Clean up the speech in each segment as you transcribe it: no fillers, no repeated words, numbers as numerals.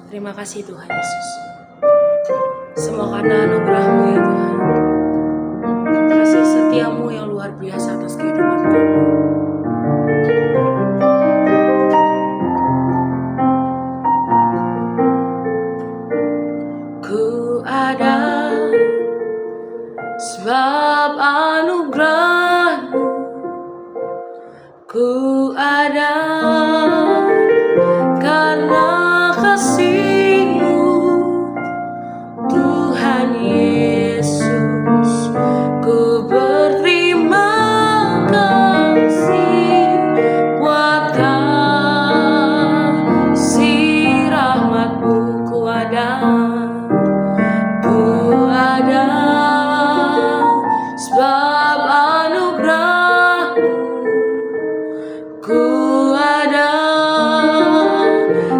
Terima kasih Tuhan Yesus. Semua karena anugerah-Mu ya Tuhan. Kasih setia-Mu yang luar biasa atas kehidupan kami. Ku ada sebab anugerah-Mu. Ku ada karena kasih-Mu, Tuhan Yesus. Ku berterima kasih buat kasih rahmat-Mu. Ku ada sebab anugerah-Mu. Ku ada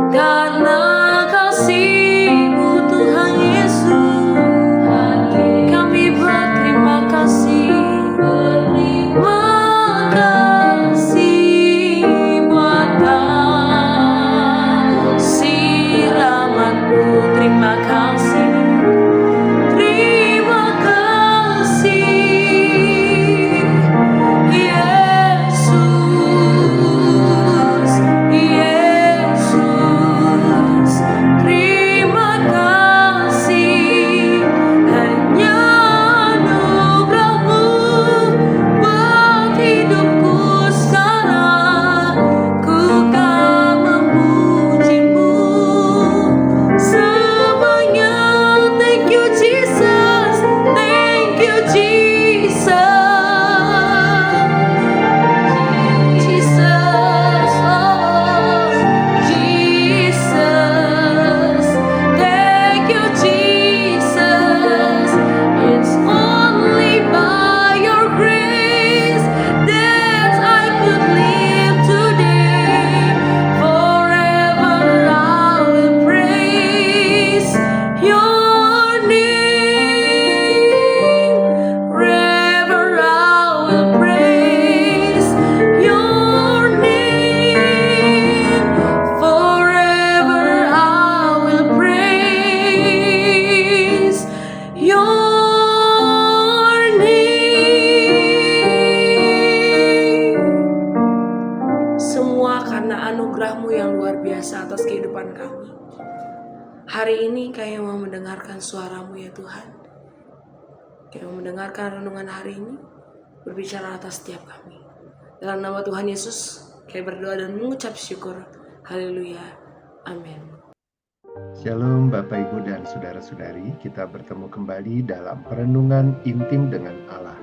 karena kasih-Mu, Tuhan Yesus. Kami berterima kasih, buat kasih rahmat-Mu. Terima kasih, terima kasih Yesus, Yesus. Terima kasih, hanya anugerah-Mu buat hidupku sekarang. Ku kan memuji-Mu semuanya. Thank you Jesus, thank you Jesus, Jesus, oh Jesus. Thank you Jesus. It's only by your grace that I could live today. Forever I will praise your name. Forever I will praise your name. Forever I will praise your name. Semua karena anugerah-Mu yang luar biasa atas kehidupan kami. Hari ini kami mau mendengarkan suara-Mu ya Tuhan. Kami mau mendengarkan renungan hari ini, berbicara atas setiap kami. Dalam nama Tuhan Yesus, kami berdoa dan mengucap syukur. Haleluya. Amin. Shalom Bapak Ibu dan Saudara-saudari, kita bertemu kembali dalam perenungan intim dengan Allah,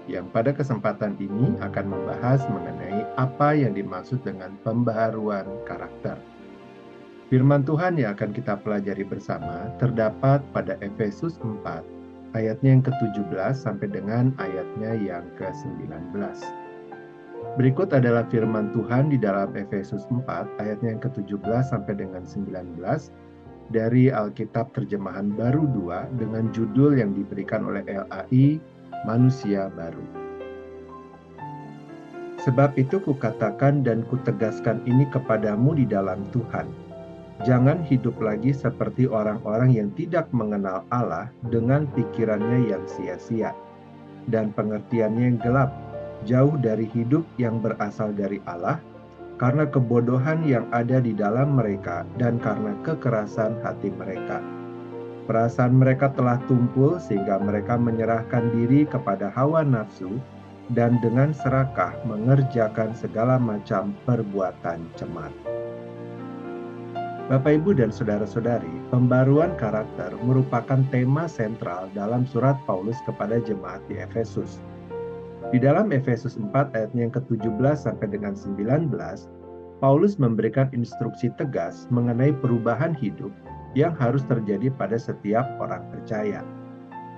yang pada kesempatan ini akan membahas mengenai apa yang dimaksud dengan pembaharuan karakter. Firman Tuhan yang akan kita pelajari bersama terdapat pada Efesus 4, ayatnya yang ke-17 sampai dengan ayatnya yang ke-19. Berikut adalah firman Tuhan di dalam Efesus 4 ayatnya yang ke-17 sampai dengan 19 dari Alkitab Terjemahan Baru 2 dengan judul yang diberikan oleh LAI, Manusia Baru. Sebab itu kukatakan dan kutegaskan ini kepadamu di dalam Tuhan. Jangan hidup lagi seperti orang-orang yang tidak mengenal Allah dengan pikirannya yang sia-sia dan pengertiannya yang gelap, jauh dari hidup yang berasal dari Allah, karena kebodohan yang ada di dalam mereka dan karena kekerasan hati mereka. Perasaan mereka telah tumpul sehingga mereka menyerahkan diri kepada hawa nafsu dan dengan serakah mengerjakan segala macam perbuatan cemar. Bapak, Ibu, dan Saudara-saudari, pembaruan karakter merupakan tema sentral dalam surat Paulus kepada jemaat di Efesus. Di dalam Efesus 4 ayatnya yang ke-17 sampai dengan 19, Paulus memberikan instruksi tegas mengenai perubahan hidup yang harus terjadi pada setiap orang percaya.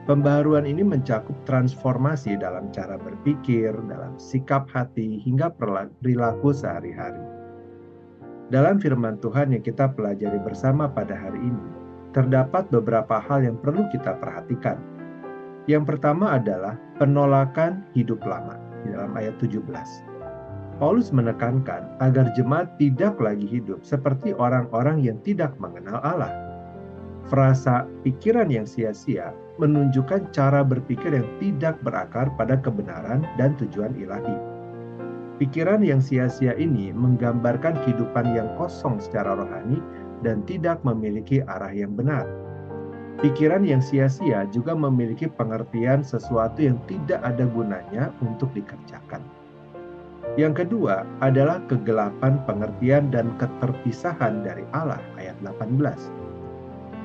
Pembaharuan ini mencakup transformasi dalam cara berpikir, dalam sikap hati, hingga perilaku sehari-hari. Dalam firman Tuhan yang kita pelajari bersama pada hari ini, terdapat beberapa hal yang perlu kita perhatikan. Yang pertama adalah penolakan hidup lama di dalam ayat 17. Paulus menekankan agar jemaat tidak lagi hidup seperti orang-orang yang tidak mengenal Allah. Frasa pikiran yang sia-sia menunjukkan cara berpikir yang tidak berakar pada kebenaran dan tujuan ilahi. Pikiran yang sia-sia ini menggambarkan kehidupan yang kosong secara rohani dan tidak memiliki arah yang benar. Pikiran yang sia-sia juga memiliki pengertian sesuatu yang tidak ada gunanya untuk dikerjakan. Yang kedua adalah kegelapan pengertian dan keterpisahan dari Allah, ayat 18.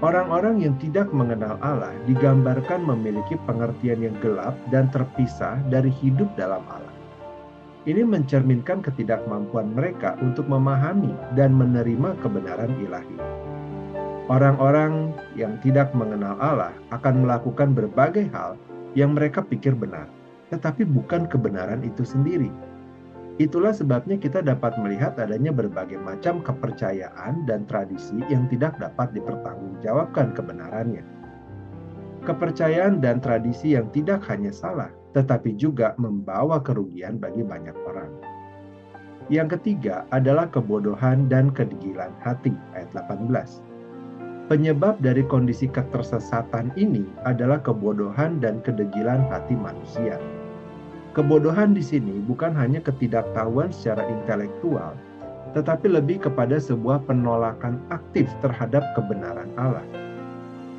Orang-orang yang tidak mengenal Allah digambarkan memiliki pengertian yang gelap dan terpisah dari hidup dalam Allah. Ini mencerminkan ketidakmampuan mereka untuk memahami dan menerima kebenaran ilahi. Orang-orang yang tidak mengenal Allah akan melakukan berbagai hal yang mereka pikir benar, tetapi bukan kebenaran itu sendiri. Itulah sebabnya kita dapat melihat adanya berbagai macam kepercayaan dan tradisi yang tidak dapat dipertanggungjawabkan kebenarannya. Kepercayaan dan tradisi yang tidak hanya salah, tetapi juga membawa kerugian bagi banyak orang. Yang ketiga adalah kebodohan dan kedegilan hati, ayat 18. Penyebab dari kondisi ketersesatan ini adalah kebodohan dan kedegilan hati manusia. Kebodohan di sini bukan hanya ketidaktahuan secara intelektual, tetapi lebih kepada sebuah penolakan aktif terhadap kebenaran Allah.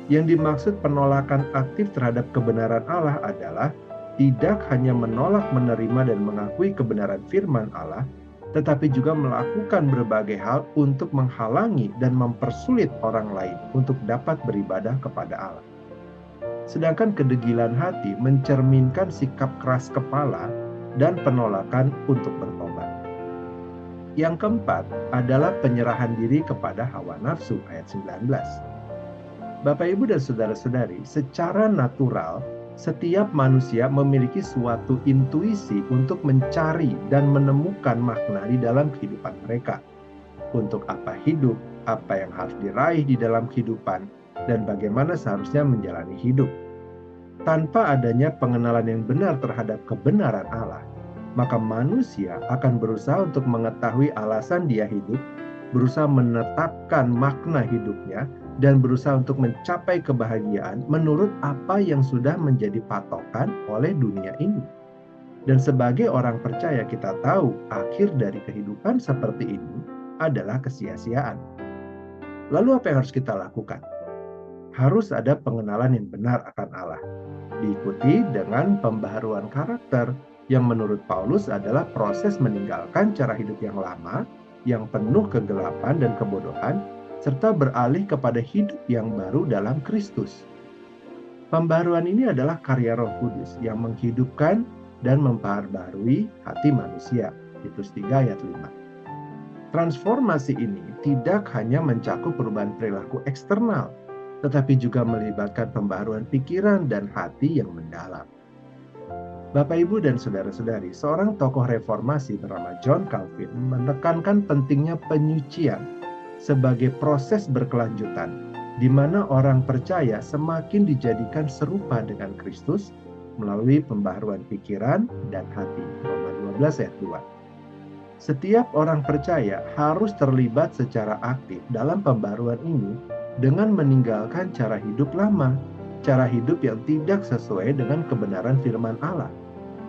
Yang dimaksud penolakan aktif terhadap kebenaran Allah adalah tidak hanya menolak, menerima, dan mengakui kebenaran firman Allah, tetapi juga melakukan berbagai hal untuk menghalangi dan mempersulit orang lain untuk dapat beribadah kepada Allah. Sedangkan kedegilan hati mencerminkan sikap keras kepala dan penolakan untuk bertobat. Yang keempat adalah penyerahan diri kepada hawa nafsu, ayat 19. Bapak, Ibu, dan saudara-saudari, secara natural, setiap manusia memiliki suatu intuisi untuk mencari dan menemukan makna di dalam kehidupan mereka. Untuk apa hidup, apa yang harus diraih di dalam kehidupan, dan bagaimana seharusnya menjalani hidup. Tanpa adanya pengenalan yang benar terhadap kebenaran Allah, maka manusia akan berusaha untuk mengetahui alasan dia hidup, berusaha menetapkan makna hidupnya, dan berusaha untuk mencapai kebahagiaan menurut apa yang sudah menjadi patokan oleh dunia ini. Dan sebagai orang percaya, kita tahu akhir dari kehidupan seperti ini adalah kesia-siaan. Lalu apa yang harus kita lakukan? Harus ada pengenalan yang benar akan Allah, diikuti dengan pembaharuan karakter yang menurut Paulus adalah proses meninggalkan cara hidup yang lama, yang penuh kegelapan dan kebodohan, serta beralih kepada hidup yang baru dalam Kristus. Pembaharuan ini adalah karya Roh Kudus yang menghidupkan dan memperbarui hati manusia. Titus 3 ayat 5. Transformasi ini tidak hanya mencakup perubahan perilaku eksternal, tetapi juga melibatkan pembaharuan pikiran dan hati yang mendalam. Bapak, Ibu, dan saudara-saudari, seorang tokoh reformasi bernama John Calvin menekankan pentingnya penyucian sebagai proses berkelanjutan, di mana orang percaya semakin dijadikan serupa dengan Kristus melalui pembaharuan pikiran dan hati. Roma 12 ayat 2. Setiap orang percaya harus terlibat secara aktif dalam pembaharuan ini dengan meninggalkan cara hidup lama, cara hidup yang tidak sesuai dengan kebenaran firman Allah,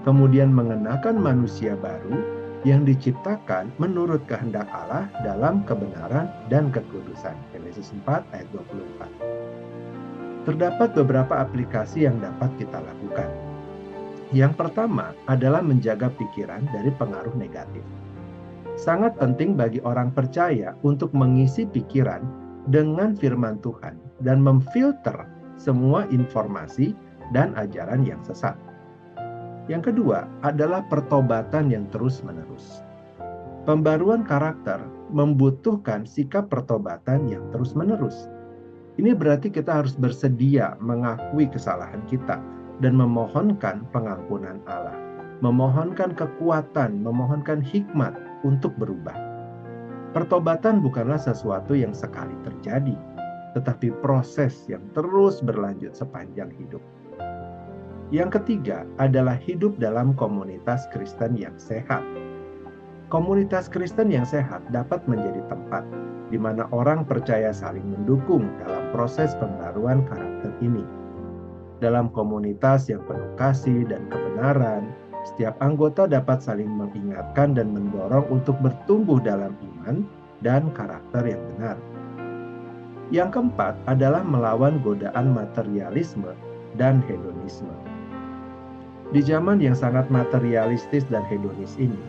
kemudian mengenakan manusia baru yang diciptakan menurut kehendak Allah dalam kebenaran dan kekudusan. Efesus 4 ayat 24. Terdapat beberapa aplikasi yang dapat kita lakukan. Yang pertama adalah menjaga pikiran dari pengaruh negatif. Sangat penting bagi orang percaya untuk mengisi pikiran dengan firman Tuhan dan memfilter semua informasi dan ajaran yang sesat. Yang kedua adalah pertobatan yang terus-menerus. Pembaruan karakter membutuhkan sikap pertobatan yang terus-menerus. Ini berarti kita harus bersedia mengakui kesalahan kita dan memohonkan pengampunan Allah, memohonkan kekuatan, memohonkan hikmat untuk berubah. Pertobatan bukanlah sesuatu yang sekali terjadi, tetapi proses yang terus berlanjut sepanjang hidup. Yang ketiga adalah hidup dalam komunitas Kristen yang sehat. Komunitas Kristen yang sehat dapat menjadi tempat di mana orang percaya saling mendukung dalam proses pembaruan karakter ini. Dalam komunitas yang penuh kasih dan kebenaran, setiap anggota dapat saling mengingatkan dan mendorong untuk bertumbuh dalam iman dan karakter yang benar. Yang keempat adalah melawan godaan materialisme dan hedonisme. Di zaman yang sangat materialistis dan hedonis ini,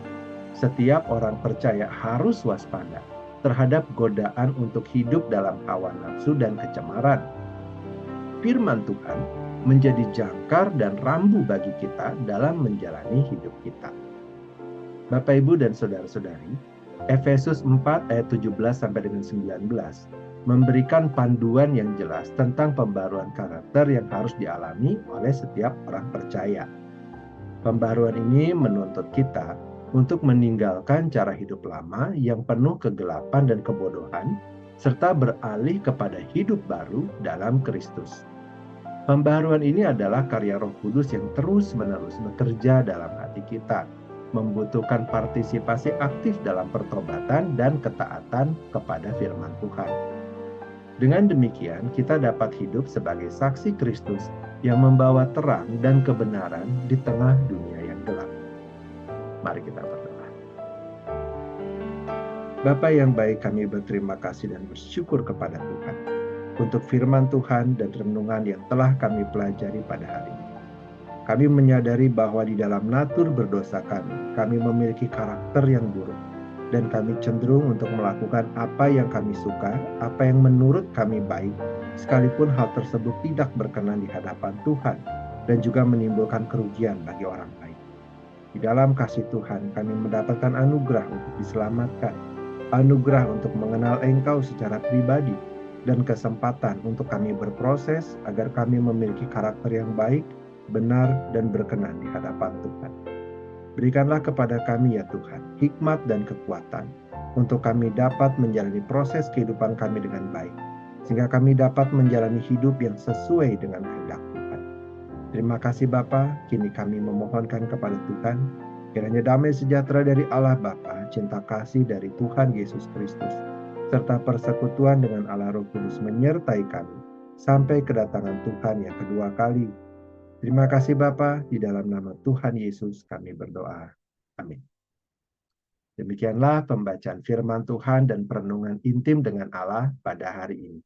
setiap orang percaya harus waspada terhadap godaan untuk hidup dalam hawa nafsu dan kecemaran. Firman Tuhan menjadi jangkar dan rambu bagi kita dalam menjalani hidup kita. Bapak, Ibu, dan saudara-saudari, Efesus 4 ayat 17 sampai dengan 19 memberikan panduan yang jelas tentang pembaruan karakter yang harus dialami oleh setiap orang percaya. Pembaruan ini menuntut kita untuk meninggalkan cara hidup lama yang penuh kegelapan dan kebodohan, serta beralih kepada hidup baru dalam Kristus. Pembaruan ini adalah karya Roh Kudus yang terus-menerus bekerja dalam hati kita, membutuhkan partisipasi aktif dalam pertobatan dan ketaatan kepada firman Tuhan. Dengan demikian, kita dapat hidup sebagai saksi Kristus yang membawa terang dan kebenaran di tengah dunia yang gelap. Mari kita berdoa. Bapa yang baik, kami berterima kasih dan bersyukur kepada Tuhan untuk firman Tuhan dan renungan yang telah kami pelajari pada hari ini. Kami menyadari bahwa di dalam natur berdosa kami memiliki karakter yang buruk, dan kami cenderung untuk melakukan apa yang kami suka, apa yang menurut kami baik, sekalipun hal tersebut tidak berkenan di hadapan Tuhan dan juga menimbulkan kerugian bagi orang lain. Di dalam kasih Tuhan, kami mendapatkan anugerah untuk diselamatkan, anugerah untuk mengenal Engkau secara pribadi, dan kesempatan untuk kami berproses agar kami memiliki karakter yang baik, benar, dan berkenan di hadapan Tuhan. Berikanlah kepada kami ya Tuhan, hikmat dan kekuatan untuk kami dapat menjalani proses kehidupan kami dengan baik, sehingga kami dapat menjalani hidup yang sesuai dengan kehendak Tuhan. Terima kasih Bapa, kini kami memohonkan kepada Tuhan, kiranya damai sejahtera dari Allah Bapa, cinta kasih dari Tuhan Yesus Kristus, serta persekutuan dengan Allah Roh Kudus menyertai kami, sampai kedatangan Tuhan yang kedua kali. Terima kasih Bapa, di dalam nama Tuhan Yesus kami berdoa. Amin. Demikianlah pembacaan firman Tuhan dan perenungan intim dengan Allah pada hari ini.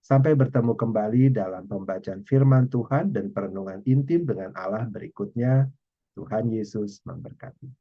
Sampai bertemu kembali dalam pembacaan firman Tuhan dan perenungan intim dengan Allah berikutnya. Tuhan Yesus memberkati.